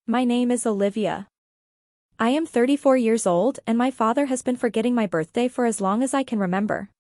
My name is Olivia. I am 34 years old and my father has been forgetting my birthday for as long as I can remember.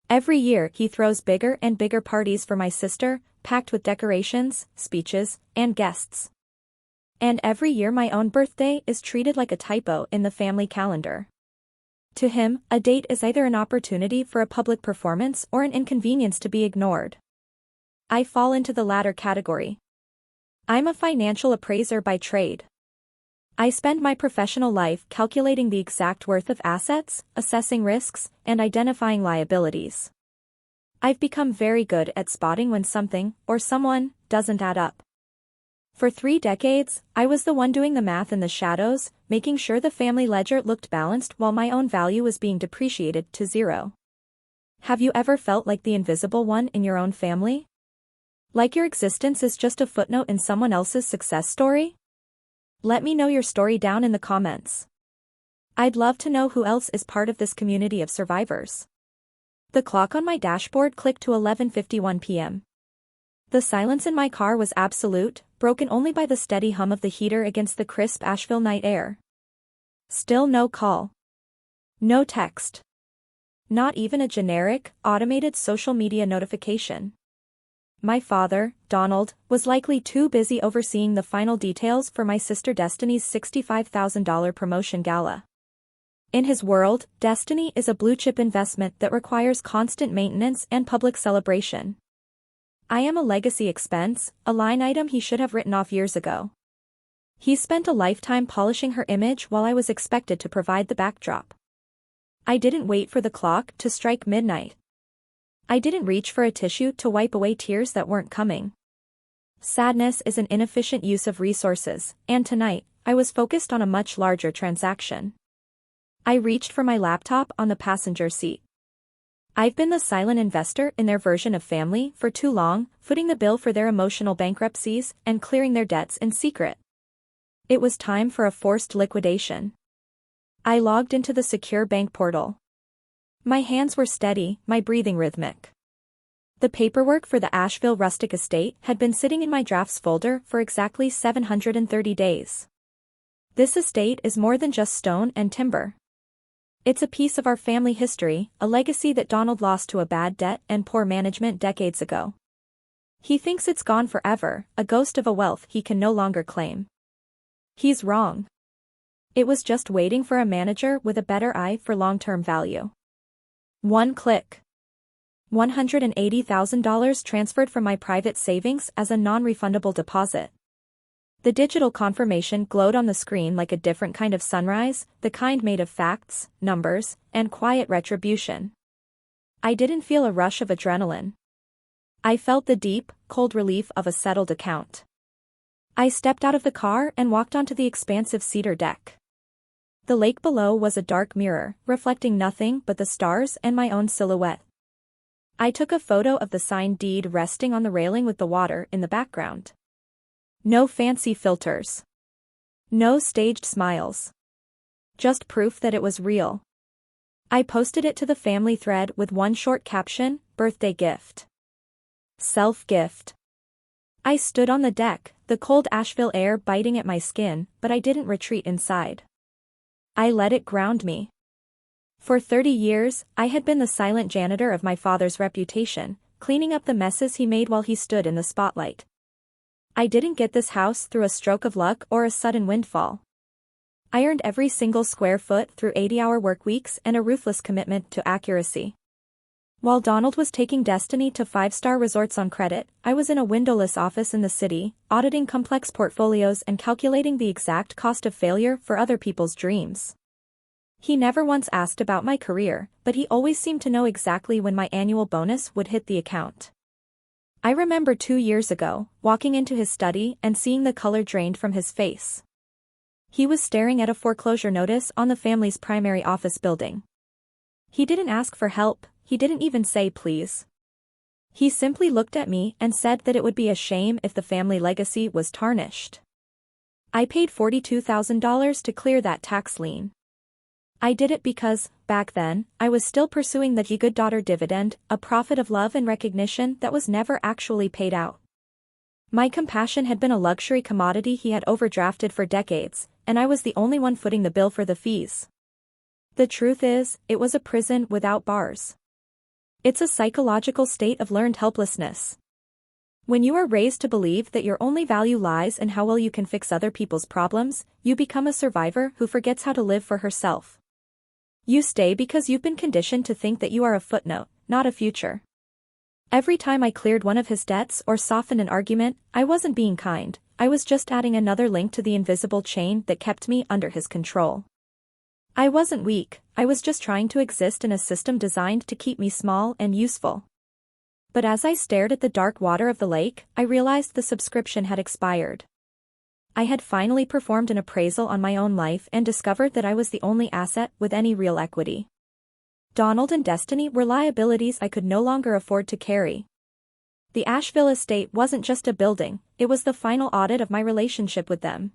Every year he throws bigger and bigger parties for my sister, packed with decorations, speeches, and guests. And every year my own birthday is treated like a typo in the family calendar. To him, a date is either an opportunity for a public performance or an inconvenience to be ignored. I fall into the latter category. I'm a financial appraiser by trade. I spend my professional life calculating the exact worth of assets, assessing risks, and identifying liabilities. I've become very good at spotting when something, or someone, doesn't add up. For 3 decades, I was the one doing the math in the shadows, making sure the family ledger looked balanced while my own value was being depreciated to zero. Have you ever felt like the invisible one in your own family? Like your existence is just a footnote in someone else's success story? Let me know your story down in the comments. I'd love to know who else is part of this community of survivors. The clock on my dashboard clicked to 11:51 p.m. The silence in my car was absolute, broken only by the steady hum of the heater against the crisp Asheville night air. Still no call. No text. Not even a generic, automated social media notification. My father, Donald, was likely too busy overseeing the final details for my sister Destiny's $65,000 promotion gala. In his world, Destiny is a blue-chip investment that requires constant maintenance and public celebration. I am a legacy expense, a line item he should have written off years ago. He spent a lifetime polishing her image while I was expected to provide the backdrop. I didn't wait for the clock to strike midnight. I didn't reach for a tissue to wipe away tears that weren't coming. Sadness is an inefficient use of resources, and tonight, I was focused on a much larger transaction. I reached for my laptop on the passenger seat. I've been the silent investor in their version of family for too long, footing the bill for their emotional bankruptcies and clearing their debts in secret. It was time for a forced liquidation. I logged into the secure bank portal. My hands were steady, my breathing rhythmic. The paperwork for the Asheville rustic estate had been sitting in my drafts folder for exactly 730 days. This estate is more than just stone and timber. It's a piece of our family history, a legacy that Donald lost to a bad debt and poor management decades ago. He thinks it's gone forever, a ghost of a wealth he can no longer claim. He's wrong. It was just waiting for a manager with a better eye for long-term value. One click. $180,000 transferred from my private savings as a non-refundable deposit. The digital confirmation glowed on the screen like a different kind of sunrise, the kind made of facts, numbers, and quiet retribution. I didn't feel a rush of adrenaline. I felt the deep, cold relief of a settled account. I stepped out of the car and walked onto the expansive cedar deck. The lake below was a dark mirror, reflecting nothing but the stars and my own silhouette. I took a photo of the signed deed resting on the railing with the water in the background. No fancy filters. No staged smiles. Just proof that it was real. I posted it to the family thread with one short caption, birthday gift. Self-gift. I stood on the deck, the cold Asheville air biting at my skin, but I didn't retreat inside. I let it ground me. For 30 years, I had been the silent janitor of my father's reputation, cleaning up the messes he made while he stood in the spotlight. I didn't get this house through a stroke of luck or a sudden windfall. I earned every single square foot through 80-hour work weeks and a ruthless commitment to accuracy. While Donald was taking Destiny to 5-star resorts on credit, I was in a windowless office in the city, auditing complex portfolios and calculating the exact cost of failure for other people's dreams. He never once asked about my career, but he always seemed to know exactly when my annual bonus would hit the account. I remember 2 years ago, walking into his study and seeing the color drained from his face. He was staring at a foreclosure notice on the family's primary office building. He didn't ask for help, he didn't even say please. He simply looked at me and said that it would be a shame if the family legacy was tarnished. I paid $42,000 to clear that tax lien. I did it because, back then, I was still pursuing the good daughter dividend, a profit of love and recognition that was never actually paid out. My compassion had been a luxury commodity he had overdrafted for decades, and I was the only one footing the bill for the fees. The truth is, it was a prison without bars. It's a psychological state of learned helplessness. When you are raised to believe that your only value lies in how well you can fix other people's problems, you become a survivor who forgets how to live for herself. You stay because you've been conditioned to think that you are a footnote, not a future. Every time I cleared one of his debts or softened an argument, I wasn't being kind, I was just adding another link to the invisible chain that kept me under his control. I wasn't weak, I was just trying to exist in a system designed to keep me small and useful. But as I stared at the dark water of the lake, I realized the subscription had expired. I had finally performed an appraisal on my own life and discovered that I was the only asset with any real equity. Donald and Destiny were liabilities I could no longer afford to carry. The Asheville estate wasn't just a building, it was the final audit of my relationship with them.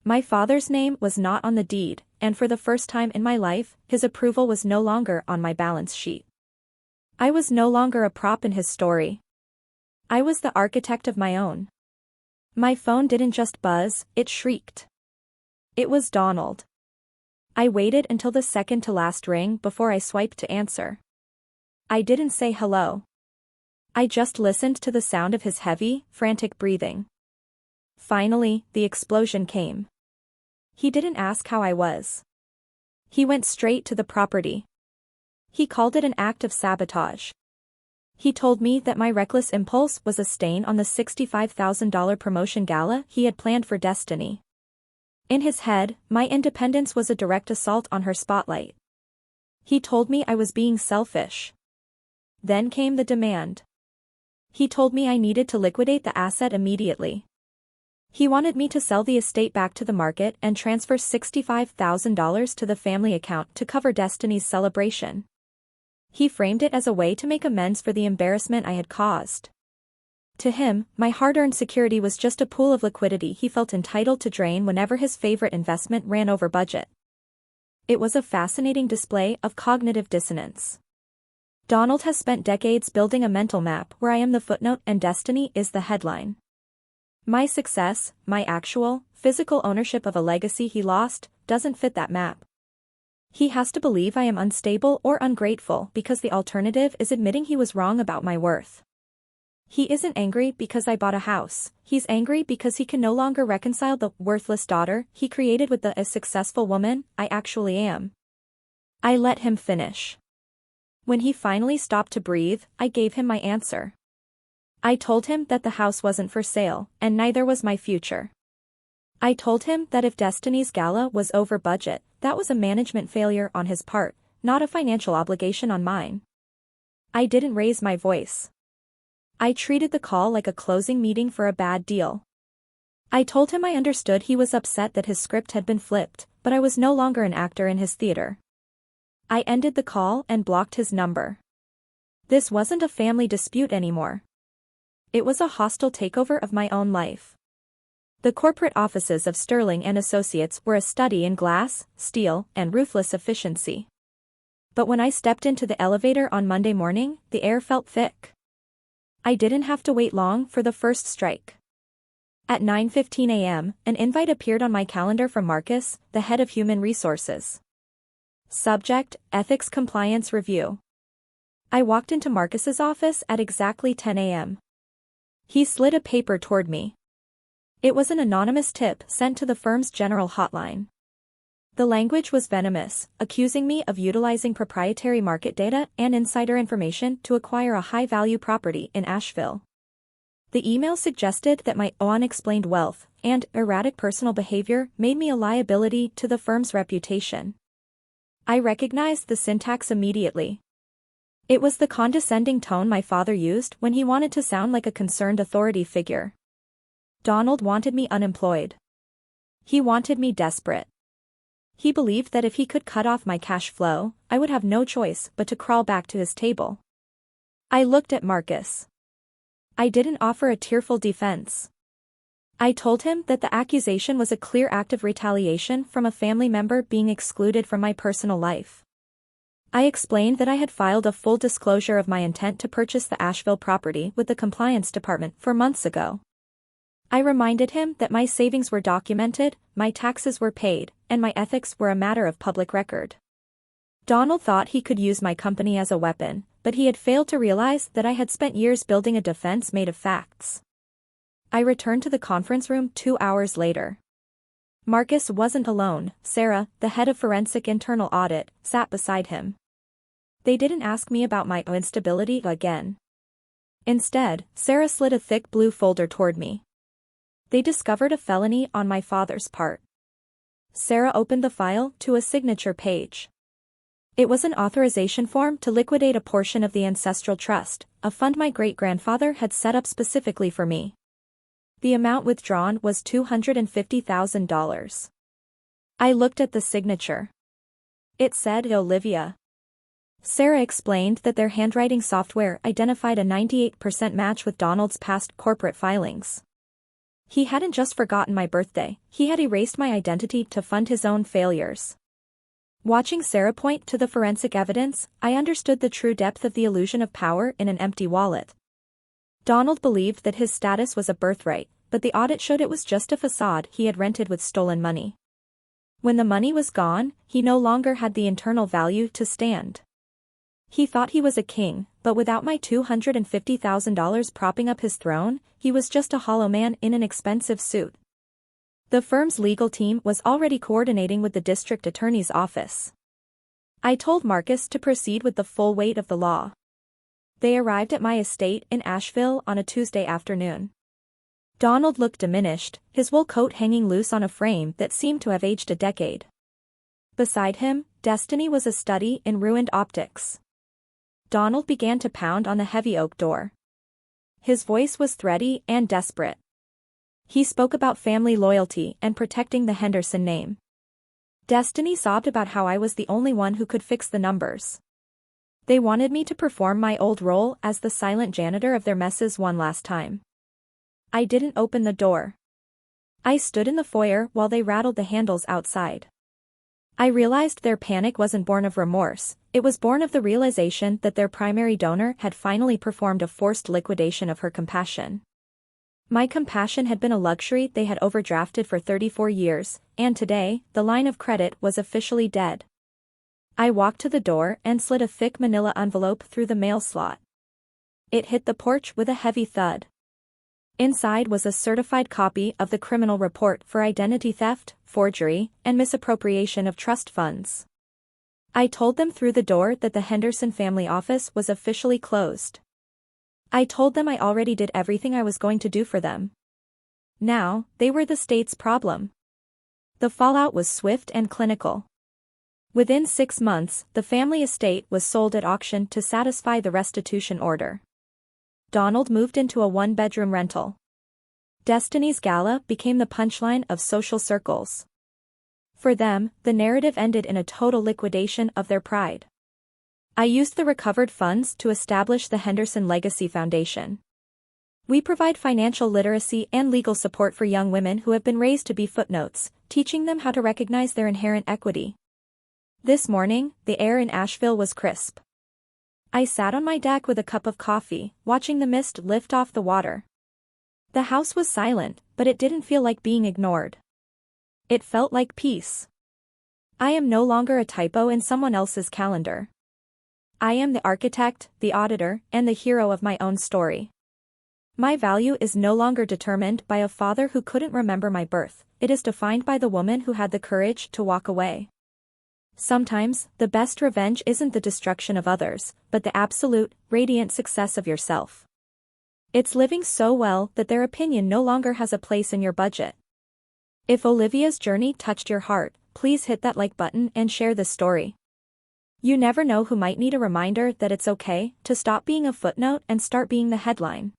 My father's name was not on the deed, and for the first time in my life, his approval was no longer on my balance sheet. I was no longer a prop in his story. I was the architect of my own. My phone didn't just buzz, it shrieked. It was Donald. I waited until the second to last ring before I swiped to answer. I didn't say hello. I just listened to the sound of his heavy, frantic breathing. Finally, the explosion came. He didn't ask how I was. He went straight to the property. He called it an act of sabotage. He told me that my reckless impulse was a stain on the $65,000 promotion gala he had planned for Destiny. In his head, my independence was a direct assault on her spotlight. He told me I was being selfish. Then came the demand. He told me I needed to liquidate the asset immediately. He wanted me to sell the estate back to the market and transfer $65,000 to the family account to cover Destiny's celebration. He framed it as a way to make amends for the embarrassment I had caused. To him, my hard-earned security was just a pool of liquidity he felt entitled to drain whenever his favorite investment ran over budget. It was a fascinating display of cognitive dissonance. Donald has spent decades building a mental map where I am the footnote and Destiny is the headline. My success, my actual, physical ownership of a legacy he lost, doesn't fit that map. He has to believe I am unstable or ungrateful because the alternative is admitting he was wrong about my worth. He isn't angry because I bought a house, he's angry because he can no longer reconcile the worthless daughter he created with the successful woman I actually am. I let him finish. When he finally stopped to breathe, I gave him my answer. I told him that the house wasn't for sale, and neither was my future. I told him that if Destiny's gala was over budget, that was a management failure on his part, not a financial obligation on mine. I didn't raise my voice. I treated the call like a closing meeting for a bad deal. I told him I understood he was upset that his script had been flipped, but I was no longer an actor in his theater. I ended the call and blocked his number. This wasn't a family dispute anymore. It was a hostile takeover of my own life. The corporate offices of Sterling and Associates were a study in glass, steel, and ruthless efficiency. But when I stepped into the elevator on Monday morning, the air felt thick. I didn't have to wait long for the first strike. At 9:15 a.m., an invite appeared on my calendar from Marcus, the head of human resources. Subject, Ethics Compliance Review. I walked into Marcus's office at exactly 10 a.m. He slid a paper toward me. It was an anonymous tip sent to the firm's general hotline. The language was venomous, accusing me of utilizing proprietary market data and insider information to acquire a high-value property in Asheville. The email suggested that my unexplained wealth and erratic personal behavior made me a liability to the firm's reputation. I recognized the syntax immediately. It was the condescending tone my father used when he wanted to sound like a concerned authority figure. Donald wanted me unemployed. He wanted me desperate. He believed that if he could cut off my cash flow, I would have no choice but to crawl back to his table. I looked at Marcus. I didn't offer a tearful defense. I told him that the accusation was a clear act of retaliation from a family member being excluded from my personal life. I explained that I had filed a full disclosure of my intent to purchase the Asheville property with the compliance department 4 months ago. I reminded him that my savings were documented, my taxes were paid, and my ethics were a matter of public record. Donald thought he could use my company as a weapon, but he had failed to realize that I had spent years building a defense made of facts. I returned to the conference room 2 hours later. Marcus wasn't alone. Sarah, the head of forensic internal audit, sat beside him. They didn't ask me about my instability again. Instead, Sarah slid a thick blue folder toward me. They discovered a felony on my father's part. Sarah opened the file to a signature page. It was an authorization form to liquidate a portion of the ancestral trust, a fund my great-grandfather had set up specifically for me. The amount withdrawn was $250,000. I looked at the signature. It said Olivia. Sarah explained that their handwriting software identified a 98% match with Donald's past corporate filings. He hadn't just forgotten my birthday, he had erased my identity to fund his own failures. Watching Sarah point to the forensic evidence, I understood the true depth of the illusion of power in an empty wallet. Donald believed that his status was a birthright, but the audit showed it was just a facade he had rented with stolen money. When the money was gone, he no longer had the internal value to stand. He thought he was a king, but without my $250,000 propping up his throne, he was just a hollow man in an expensive suit. The firm's legal team was already coordinating with the district attorney's office. I told Marcus to proceed with the full weight of the law. They arrived at my estate in Asheville on a Tuesday afternoon. Donald looked diminished, his wool coat hanging loose on a frame that seemed to have aged a decade. Beside him, Destiny was a study in ruined optics. Donald began to pound on the heavy oak door. His voice was thready and desperate. He spoke about family loyalty and protecting the Henderson name. Destiny sobbed about how I was the only one who could fix the numbers. They wanted me to perform my old role as the silent janitor of their messes one last time. I didn't open the door. I stood in the foyer while they rattled the handles outside. I realized their panic wasn't born of remorse, it was born of the realization that their primary donor had finally performed a forced liquidation of her compassion. My compassion had been a luxury they had overdrafted for 34 years, and today, the line of credit was officially dead. I walked to the door and slid a thick manila envelope through the mail slot. It hit the porch with a heavy thud. Inside was a certified copy of the criminal report for identity theft, forgery, and misappropriation of trust funds. I told them through the door that the Henderson family office was officially closed. I told them I already did everything I was going to do for them. Now, they were the state's problem. The fallout was swift and clinical. Within 6 months, the family estate was sold at auction to satisfy the restitution order. Donald moved into a one-bedroom rental. Destiny's gala became the punchline of social circles. For them, the narrative ended in a total liquidation of their pride. I used the recovered funds to establish the Henderson Legacy Foundation. We provide financial literacy and legal support for young women who have been raised to be footnotes, teaching them how to recognize their inherent equity. This morning, the air in Asheville was crisp. I sat on my deck with a cup of coffee, watching the mist lift off the water. The house was silent, but it didn't feel like being ignored. It felt like peace. I am no longer a typo in someone else's calendar. I am the architect, the auditor, and the hero of my own story. My value is no longer determined by a father who couldn't remember my birth, it is defined by the woman who had the courage to walk away. Sometimes, the best revenge isn't the destruction of others, but the absolute, radiant success of yourself. It's living so well that their opinion no longer has a place in your budget. If Olivia's journey touched your heart, please hit that like button and share this story. You never know who might need a reminder that it's okay to stop being a footnote and start being the headline.